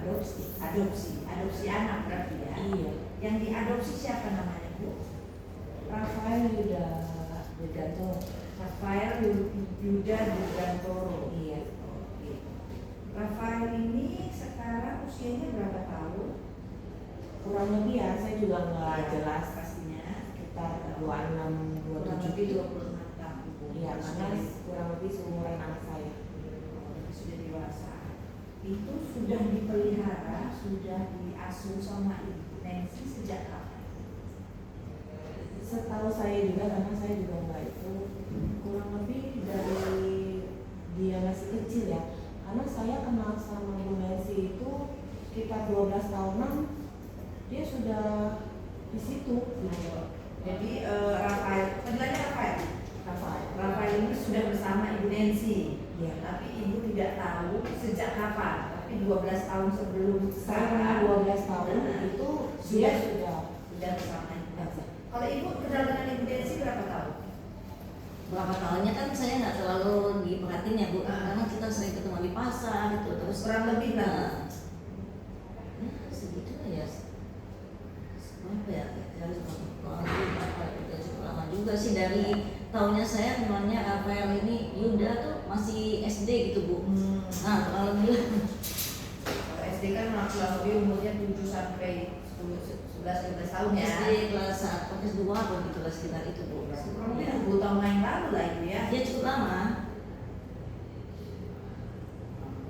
adopsi anak berarti ya. Iya. Yang diadopsi siapa namanya Bu? Rafael Yuda Widantoro. Rafael Yuda Widantoro. Iya. Oke. Rafael ini sekarang usianya berapa tahun? Kurang lebih ya, saya juga nggak jelas pastinya. Sekitar 26, 27. 26 tahun. Iya, karena kurang lebih seumuran anak saya. Sudah dewasa. Itu sudah dipelihara, sudah diasuh sama Ibu Nancy sejak kapan? Setahu saya juga, karena saya juga nggak itu, kurang lebih dari dia masih kecil ya. Karena saya kenal sama Bu Nancy itu sekitar 12 tahunan, dia sudah di situ. Jadi Rafael, panggilannya Rafael ini sudah bersama Ibu Nancy. Ya. Tapi Ibu tidak tahu sejak kapan. Tapi 12 tahun sebelum Saya 12 tahun itu dia sudah bersama Ibu Nancy. Kalau Ibu kenal dengan Ibu Nancy berapa tahun? Berapa tahunnya kan saya nggak terlalu diperhatiin ya Bu, karena kita sering ketemu di pasar gitu, terus Kurang lebih segitu ya. Berapa ya? Kurang lebih berapa ya? Cukup lama juga sih, dari tahunnya saya temannya Rafael ini Yuda tuh masih SD gitu Bu. Nah kurang lebih. Kalau SD kan kurang lebih umurnya 7 sampai 11 tahun ya. SD kelas 1, kelas 2 atau gitu lah sekitar itu Bu. Kurang lebih 10 tahun yang lalu lah Ibu ya. Dia cukup lama.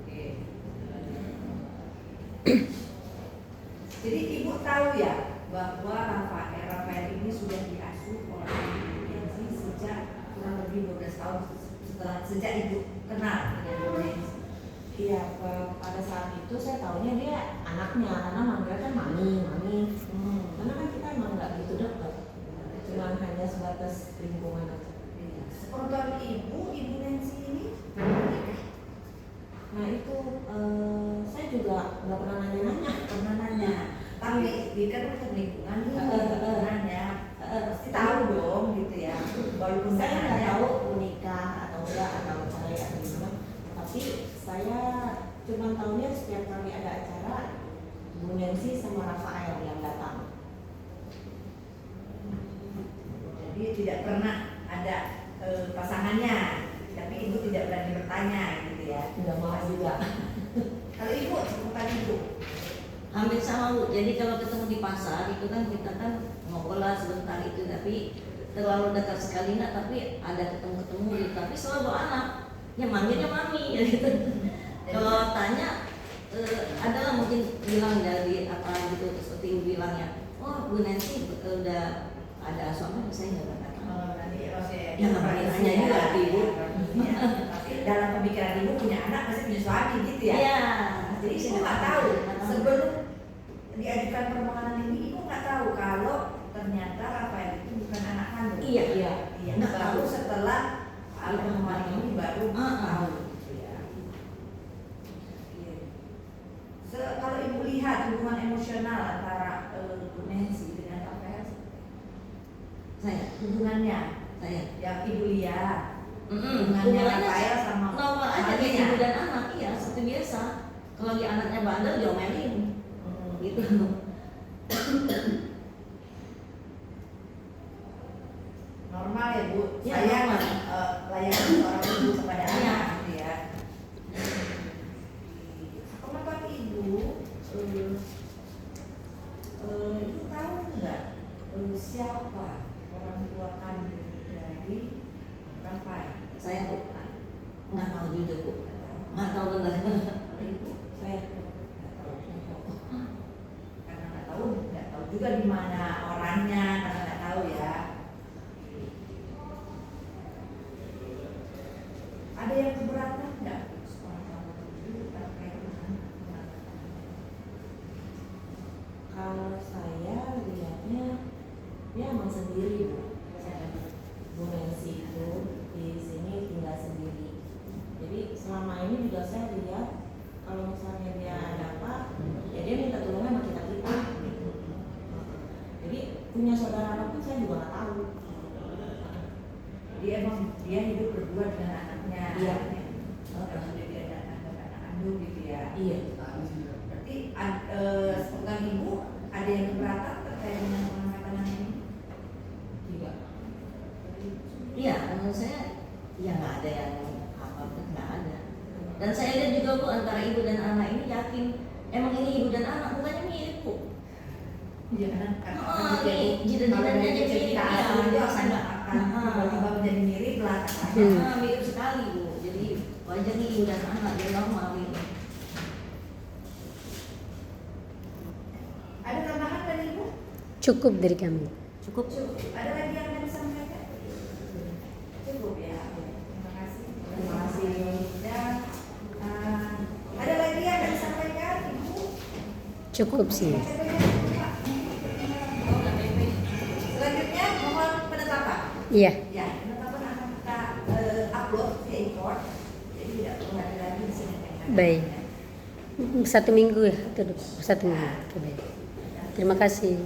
Oke. Jadi Ibu tahu ya bahwa Rafael ini sudah diasuh oleh Ibu Nancy sejak kurang lebih 12 tahun sejak Ibu kenal dengan Ibu Nancy. Iya, pada saat itu saya tahunya dia anaknya, karena manggil kan mami. Karena kan kita emang nggak gitu dekat, cuma hanya sebatas lingkungan aja. Sepengetahuan Ibu Nancy ini menikah. Nah itu saya juga nggak pernah nanya. Tapi dia kan untuk lingkungan nanya, pasti tahu dong gitu ya. Walaupun Saya nggak nanya, tahu menikah atau enggak atau cerai atau gimana, tapi saya cuma tahunya setiap kali ada acara Bu Nancy sama Rafael yang datang. jadi tidak pernah ada pasangannya, tapi Ibu tidak berani bertanya gitu ya. Nggak mau juga. Kalau Ibu, bukan Ibu. Hampir sama Bu, jadi kalau ketemu di pasar itu kan kita kan ngobrol lah sebentar itu, tapi terlalu dekat sekali enggak, tapi ada ketemu gitu, tapi selalu anak, ya manggilnya mami ya gitu. Kalau tanya adalah mungkin bilang dari apa gitu, seperti Ibu bilang ya, oh Bu Nancy udah ada suami, saya nggak pernah tahu. Nanti saya Ya nggak pernah tanya juga Ibu. Tapi dalam pemikiran Ibu punya anak pasti punya suami gitu ya. Iya. Jadi Ibu nggak tahu sebelum diajukan permohonan ini, Ibu nggak tahu kalau ternyata Rafael itu bukan anak kandung. Iya. Nggak Baru tahu. setelah permohonan ini baru tahu. Gitu ya. Kalau Ibu lihat hubungan emosional antara Bu Nancy dengan Rafael, hubungannya yang Ibu lihat, hubungannya Rafael sama normal aja kayak ibu dan anak, iya seperti biasa. Kalau di anaknya bandel diomelin, gitu. Normal ya Bu, Ya, saya normal. layaknya seorang ibu kepada Ya. anak gitu ya. Pengetahuan Ibu, Ibu tahu nggak siapa orang tua kandung dari Rafael? Saya tuh nggak tahu juga Bu, nggak tahu benar. Ibu Saya karena nggak tahu juga di mana orangnya, karena nggak tahu ya. Ada yang keberatan nggak seorang ibu terkait dengan kalau saya lihatnya dia emang sendiri Bu Nancy itu di sini tinggal sendiri. Jadi selama ini juga saya lihat kalau misalnya dia ada apa, ya dia minta tolong sama kita. Jadi punya saudara anak pun saya juga nggak tahu. Jadi emang dia hidup berdua dengan anaknya. Iya. Sudah dia ada anak kandung gitu ya. Iya. Berarti seputar ibu ada yang keberatan terkait dengan pengangkatan anak ini? Tidak. Iya, menurut saya ya nggak ada yang apa-apa, nggak ada. Dan saya lihat juga Bu, antara ibu dan anak ini yakin emang ini ibu dan anak, bukannya mirip Bu. Iya kan? Nih, jiran-jirannya aja mirip, kita ya. asal itu akan tiba-tiba menjadi mirip belakang saja. Mirip sekali Bu. Jadi wajar nih ibu dan anak, dia normal ini. Ada tambahan dari ibu? Cukup dari kami. Cukup. Ada lagi yang akan disampaikan? Cukup ya. Terima kasih. Terima kasih. Dan ada lagi yang akan disampaikan ibu? Cukup sih. Selanjutnya mohon penetapan. Iya. Ya, penetapan akan kita upload ke import. Jadi tidak perlu ada lagi di sini. Baik. 1 minggu ya? Atau 1 minggu. Oke, baik. Terima kasih.